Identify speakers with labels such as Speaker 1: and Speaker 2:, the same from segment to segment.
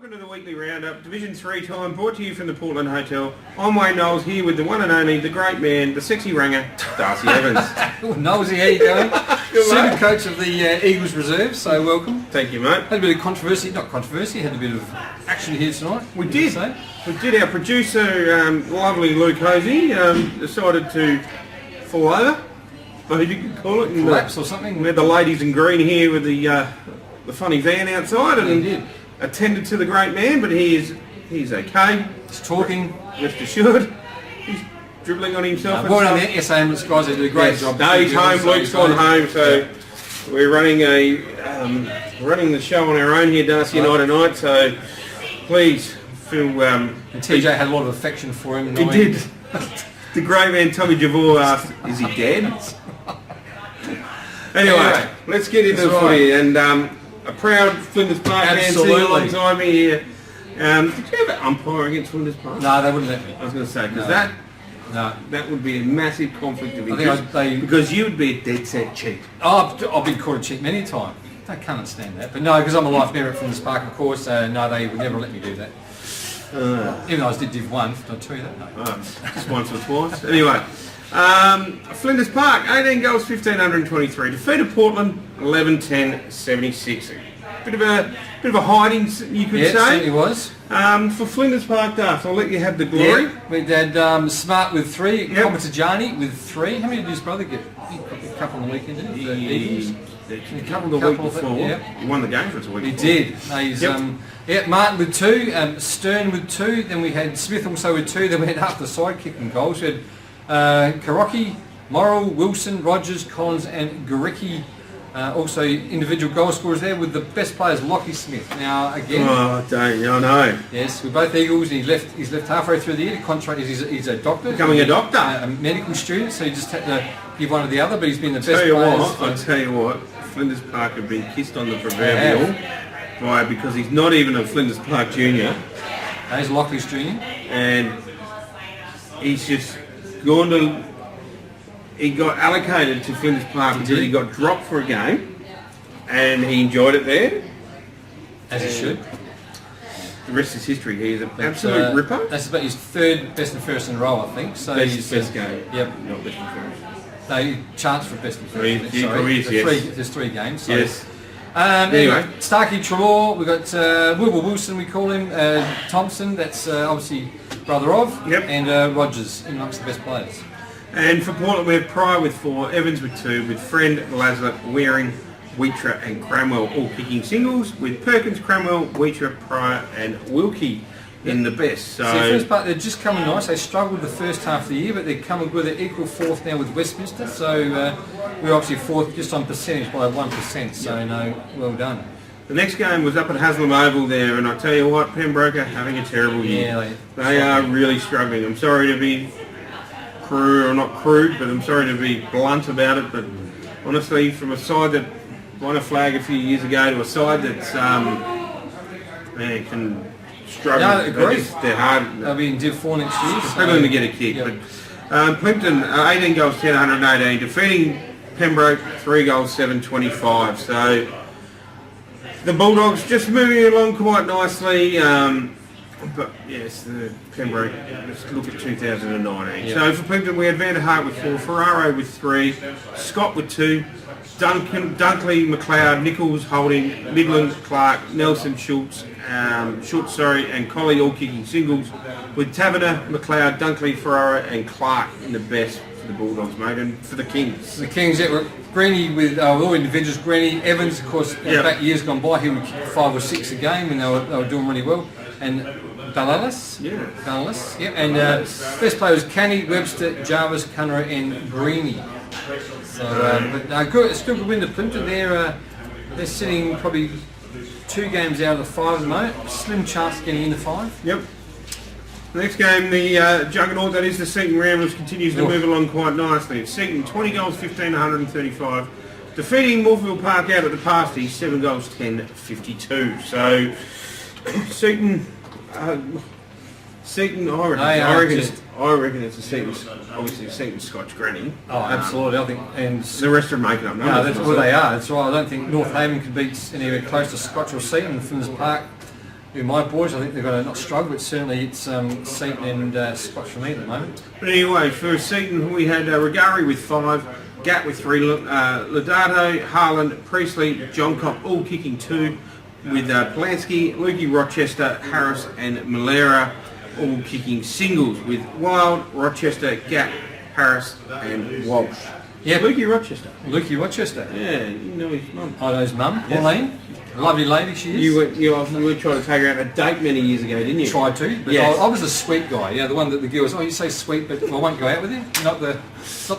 Speaker 1: Welcome to the weekly roundup, Division 3 time, brought to you from the Portland Hotel. I'm Wayne Knowles, here with the one and only, the great man, the sexy ranger, Darcy Evans.
Speaker 2: Knowlesy, how you going? Super coach of the Eagles Reserve, so welcome.
Speaker 1: Thank you, mate.
Speaker 2: Had a bit of controversy, not controversy, had a bit of action here tonight.
Speaker 1: We did. Our producer, lovely Luke Hosey, decided to fall over, I think you could call it.
Speaker 2: Collapse or something.
Speaker 1: We had the ladies in green here with the funny van outside, and
Speaker 2: did.
Speaker 1: Attended to the great man, but he's okay.
Speaker 2: He's talking.
Speaker 1: Rest assured. He's dribbling on himself.
Speaker 2: Well done, the SA Ambulance guys, they do a great job.
Speaker 1: No, he's home. Luke's gone home, so we're running running the show on our own here, Darcy and I tonight. So please feel. And
Speaker 2: TJ had a lot of affection for him.
Speaker 1: He did. The great man Tommy Javor asked, "Is he dead?" Anyway, let's get into the footy and. A proud Flinders Park fan sitting alongside me here. Did you ever umpire against Flinders Park?
Speaker 2: No, they wouldn't let me.
Speaker 1: I was going to say, because that would be a massive conflict of
Speaker 2: interest.
Speaker 1: Because you would be a dead set cheat.
Speaker 2: I've been called a cheat many times. I can't understand that. But no, because I'm a life member at Flinders Park, of course, no, they would never let me do that. Even though I did Div 1, did I tell you that? No.
Speaker 1: Just once or twice. Anyway. Flinders Park, 18 goals, 1,523. Defeated Portland, 11-10-76. Bit of a hiding, you could say.
Speaker 2: Yeah, it certainly was.
Speaker 1: For Flinders Park, Darth, I'll let you have the glory.
Speaker 2: Yeah, we had Smart with 3, Komatajani with 3. How many did his brother get? A couple on the weekend, didn't he?
Speaker 1: A couple the week before. He won the game for us a week before.
Speaker 2: He did. No, he's, Martin with 2, Stern with 2, then we had Smith also with 2, then we had half the side kicking goals. We had Karocki, Morrill, Wilson, Rogers, Collins and Garicki, also individual goal scorers there, with the best players Lockie Smith. Now again,
Speaker 1: I know.
Speaker 2: Yes, we're both Eagles, and he's left halfway through the year. The contract is he's a doctor,
Speaker 1: becoming a doctor,
Speaker 2: a medical student, so he just had to give one or the other. But he's been the best player.
Speaker 1: I tell you what, Flinders Park have been kissed on the proverbial because he's not even a Flinders Park junior.
Speaker 2: He's Lockleys junior,
Speaker 1: and he's just. He got allocated to Flinders Park because he got dropped for a game and he enjoyed it there.
Speaker 2: As he should.
Speaker 1: The rest is history. He's an absolute ripper.
Speaker 2: That's about his 3rd best and first in a row, I think. So
Speaker 1: he's best game.
Speaker 2: Yep.
Speaker 1: Not best and first.
Speaker 2: No, chance for best and first. There's 3 games. So.
Speaker 1: Yes.
Speaker 2: Anyway, Starkey Trelaw, we've got Wilbur Wilson, we call him, Thompson, that's obviously brother of, and Rogers, amongst the best players. And
Speaker 1: for Portland we have Pryor with 4, Evans with 2, with Friend, Lazar, Waring, Wheatra and Cramwell all kicking singles, with Perkins, Cramwell, Wheatra, Pryor and Wilkie in the best. So
Speaker 2: the first part, they're just coming nice. They struggled the first half of the year, but they're coming good. They're equal 4th now with Westminster, so we're obviously 4th just on percentage by 1%, so no, well done.
Speaker 1: The next game was up at HASLAM OVAL there, and I tell you what, Pembroke are having a terrible year.
Speaker 2: Yeah,
Speaker 1: they are really struggling. I'm sorry to be crude, or not crude, but I'm sorry to be blunt about it, but honestly, from a side that won a flag a few years ago to a side that's can struggle.
Speaker 2: No, agree.
Speaker 1: They're hard.
Speaker 2: They'll be in Div 4 next year.
Speaker 1: Struggling to get a kick. Yep. But Plympton, 18 goals, 10, 118, defeating Pembroke 3 goals, 7, 25. So the Bulldogs just moving along quite nicely. But yes, the Pembroke, let's look at 2019. Yep. So for Plympton, we had Van der Hart with 4, Ferraro with 3, Scott with 2, Dunkley, McLeod, Nichols, Holding, Midland, Clark, Nelson, Schultz, and Colley all kicking singles, with Taverner, McLeod, Dunkley, Ferraro and Clark in the best for the Bulldogs, mate, and for the Kings.
Speaker 2: The Kings, Greeny with all individuals, Greeny, Evans, of course, back years gone by, he would kick 5 or 6 a game and they were doing really well. And Dalalas, and best player was Canny, Webster, Jarvis, Cunner and Greeny. So, but good, still good win to Plympton. They're sitting probably 2 games out of the 5 at the moment. Slim chance of getting into 5.
Speaker 1: Yep. The next game, the juggernaut, that is the Seaton Ramblers, continues to move along quite nicely. It's Seaton, 20 goals, 15, 135. Defeating Morphettville Park out at the pasties, 7 goals, 10, 52. So, Seaton, I reckon it's a Seaton, obviously a Seaton Scotch Granny.
Speaker 2: Oh, absolutely. I think, and
Speaker 1: the rest are making up numbers.
Speaker 2: No, that's what they are. That's why I don't think North Haven can beat anywhere close to Scotch or Seaton. Flinders Park, who my boys, I think they're going to not struggle, but certainly it's Seaton and Scotch for me at the moment.
Speaker 1: But anyway, for Seaton, we had Regari with 5, Gat with 3, Lodato, Harlan, Priestley, John Copp all kicking 2, with Polanski, Lukey, Rochester, Harris and Malera all kicking singles, with Wild, Rochester, Gat, Harris and Walsh.
Speaker 2: Yeah,
Speaker 1: Lukey Rochester.
Speaker 2: Lukey Rochester.
Speaker 1: Yeah, you know his mum.
Speaker 2: I know his mum, Pauline. Lovely lady she is.
Speaker 1: You were trying to take her out on a date many years ago, didn't you?
Speaker 2: Tried to, but
Speaker 1: yes.
Speaker 2: I was a sweet guy. Yeah, the one that the girls, you say sweet, but I won't go out with you. Not the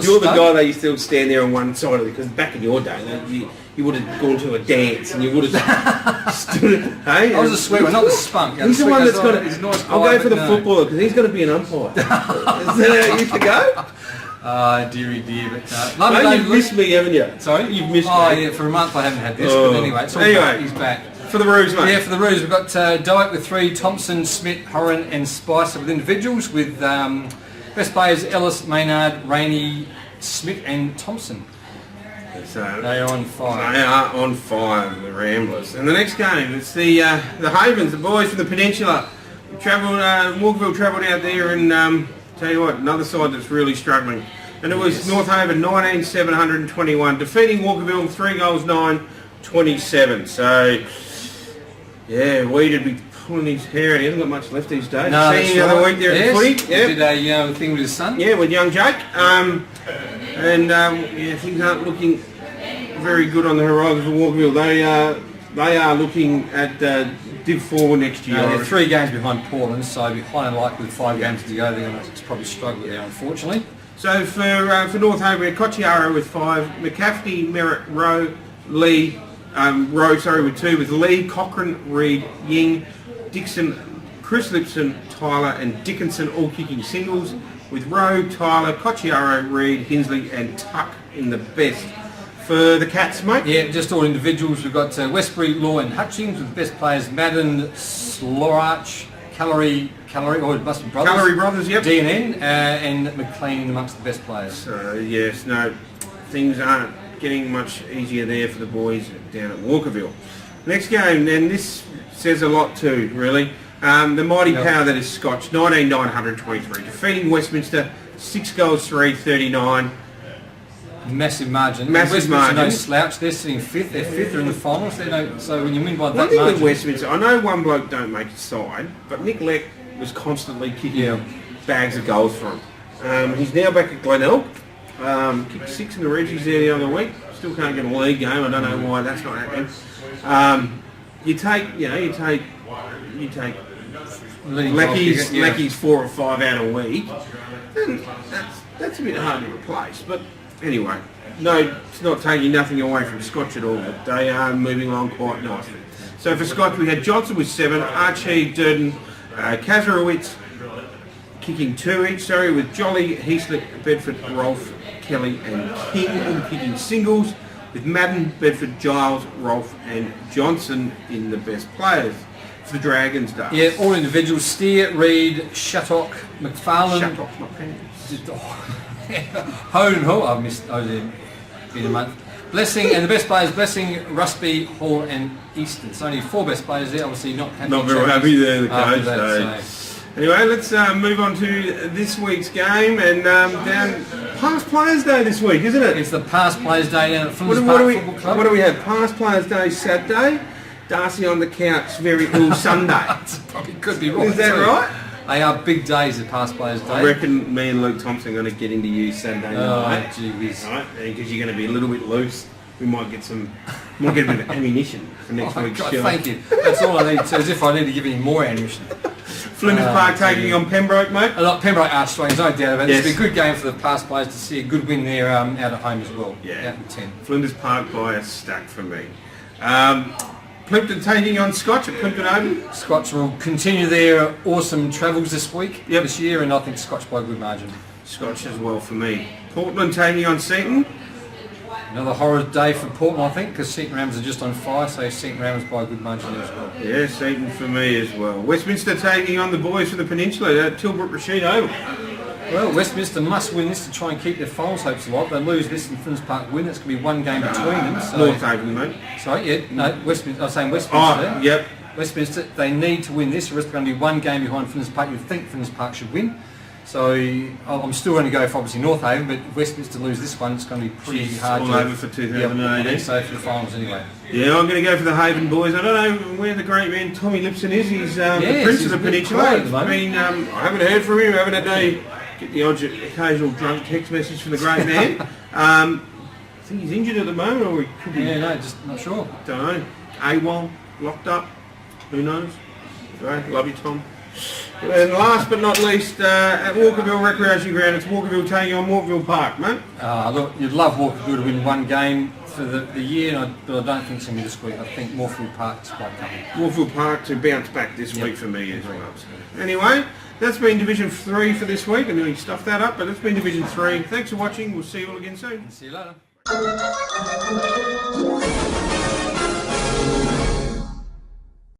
Speaker 1: You're the
Speaker 2: stud.
Speaker 1: guy that used to stand there on one side of it, because back in your day, you would have gone to a dance and you would have stood. Hey,
Speaker 2: I was a sweet one, not the spunk.
Speaker 1: He's the one that's got
Speaker 2: He's nice.
Speaker 1: I'll go for the footballer because he's got to be an umpire. Is that how it used to go?
Speaker 2: Dearie dear, but
Speaker 1: No, you've missed me, haven't you?
Speaker 2: Sorry,
Speaker 1: You've missed me.
Speaker 2: Oh yeah, for a month I haven't had this, but anyway, it's all back. He's back.
Speaker 1: For the Roos, mate.
Speaker 2: Yeah, for the Roos, we've got Dyke with 3, Thompson, Smith, Horan and Spicer with individuals, with best players Ellis, Maynard, Rainey, Smith and Thompson.
Speaker 1: So
Speaker 2: they are on fire.
Speaker 1: They are on fire, the Ramblers. And the next game, it's the Havens, the boys from the Peninsula. Walkerville travelled out there and tell you what, another side that's really struggling. And it was North Haven 19,721, defeating Walkerville 3 goals 9-27. So, yeah, Weed'd be pulling his hair out. He hasn't got much left these days.
Speaker 2: No,
Speaker 1: Seeing the other week there at the footy.
Speaker 2: Yep. He did a thing with his son.
Speaker 1: Yeah, with young Jake. Yeah, things aren't looking very good on the horizon for Walkerville. They are looking at Div 4 next year.
Speaker 2: They're 3 games behind Portland, so it'd be highly likely with 5 games to go. They're going to probably struggle there, unfortunately.
Speaker 1: So for North Haven, we had Cocciaro with 5, McCaffrey, Merritt, Rowe, Lee, with 2, with Lee, Cochran, Reed, Ying, Dixon, Chris Lipson, Tyler and Dickinson all kicking singles, with Rowe, Tyler, Cocciaro, Reed, Hinsley and Tuck in the best. For the Cats, mate?
Speaker 2: Yeah, just all individuals. We've got Westbury, Law and Hutchings with the best players Madden, Slorach, Calorie, or it must be brothers.
Speaker 1: Calorie Brothers, yep.
Speaker 2: DNN and McLean amongst the best players.
Speaker 1: So, yes, no, things aren't getting much easier there for the boys down at Walkerville. Next game, then, this says a lot too, really. The mighty power that is Scotch, 19,923, defeating Westminster 6 goals 3-39.
Speaker 2: Massive margin.
Speaker 1: Massive margin.
Speaker 2: No slouch. They're sitting 5th. They're 5th. They're in the finals. So when you win by that
Speaker 1: One thing
Speaker 2: margin,
Speaker 1: with Westminster, I know one bloke don't make a side, but Nick Leck was constantly kicking bags of goals for him. He's now back at Glenelg. Kicked 6 in the Reggies there the other week. Still can't get a league game. I don't know why that's not happening. You take Lecky's 4 or 5 out a week. And that's a bit hard to replace, but. Anyway, no, it's not taking nothing away from Scotch at all, but they are moving along quite nicely. So for Scotch, we had Johnson with 7, Archie, Durden, Kazarowitz kicking 2 each, with Jolly, Heaslip, Bedford, Rolfe, Kelly and King all kicking singles, with Madden, Bedford, Giles, Rolfe and Johnson in the best players for the Dragons Day.
Speaker 2: Yeah, all individuals, Steer, Reed, Shattock, McFarlane.
Speaker 1: Shattock, my pants.
Speaker 2: Hone Hall, I've missed in a month. Blessing and the best players, Blessing, Rusby, Hall and Easton. So only 4 best players there, obviously not happy.
Speaker 1: Not very happy there, the coach.
Speaker 2: So.
Speaker 1: Anyway, let's move on to this week's game and down Past Players Day this week, isn't it?
Speaker 2: It's the Past Players Day down at Flinders Park Football Club.
Speaker 1: What do we have? Past Players Day Saturday, Darcy on the couch very ill Sunday.
Speaker 2: Probably could be right.
Speaker 1: Is that right?
Speaker 2: They are big days at Past Players Day.
Speaker 1: I reckon me and Luke Thompson are going to get into you Saturday night.
Speaker 2: Gee whiz.
Speaker 1: Right? Because you're going to be a little bit loose. We might get a bit of ammunition for next week's show.
Speaker 2: Thank you. That's all I need to, as if I need to give any more ammunition.
Speaker 1: Flinders Park taking on Pembroke, mate.
Speaker 2: Pembroke are strong, there's no doubt about it.
Speaker 1: Yes.
Speaker 2: It's been a good game for the Past Players to see a good win there out at home as well.
Speaker 1: Yeah.
Speaker 2: Out in 10.
Speaker 1: Flinders Park by a stack for me. Plympton taking on Scotch at Plympton Oval.
Speaker 2: Scotch will continue their awesome travels this year, and I think Scotch by a good margin.
Speaker 1: Scotch as well for me. Portland taking on Seaton.
Speaker 2: Another horror day for Portland, I think, because Seaton Ramblers are just on fire, so Seaton Ramblers by a good margin there as well.
Speaker 1: Yeah, Seaton for me as well. Westminster taking on the boys from the Peninsula at Tilbrook Rashid Oval.
Speaker 2: Well, Westminster must win this to try and keep their finals hopes alive. They lose this and Flinders Park win. It's going to be 1 game between them. So.
Speaker 1: North Haven, mate.
Speaker 2: Sorry, yeah, no, Westminster. I was saying Westminster.
Speaker 1: Oh, yep.
Speaker 2: Westminster, they need to win this, or else they're going to be one game behind Flinders Park. You think Flinders Park should win. So I'm still going to go for obviously North Haven, but if Westminster lose this one, it's going to be pretty hard
Speaker 1: all
Speaker 2: to
Speaker 1: over for 2018.
Speaker 2: So for the finals anyway.
Speaker 1: Yeah, I'm going to go for the Haven boys. I don't know where the great man Tommy Lipson is. He's the Prince of the Peninsula. I mean, I haven't heard from him. I haven't had no get the occasional drunk text message from the great man. I think he's injured at the moment, or he could be.
Speaker 2: Yeah, no, just not sure.
Speaker 1: Don't know. AWOL, locked up. Who knows? Right, love you, Tom. And last but not least, at Walkerville Recreation Ground, it's Walkerville taking on Morphettville Park, mate.
Speaker 2: Look, you'd love Walkerville to win one game for the year, but I don't think it's going to be this week. I think Morphettville Park's quite coming.
Speaker 1: Morphettville Park to bounce back this week for me as well. Anyway, that's been Division 3 for this week. I nearly stuffed that up, but that's been Division 3. Thanks for watching. We'll see you all again soon.
Speaker 2: See you later.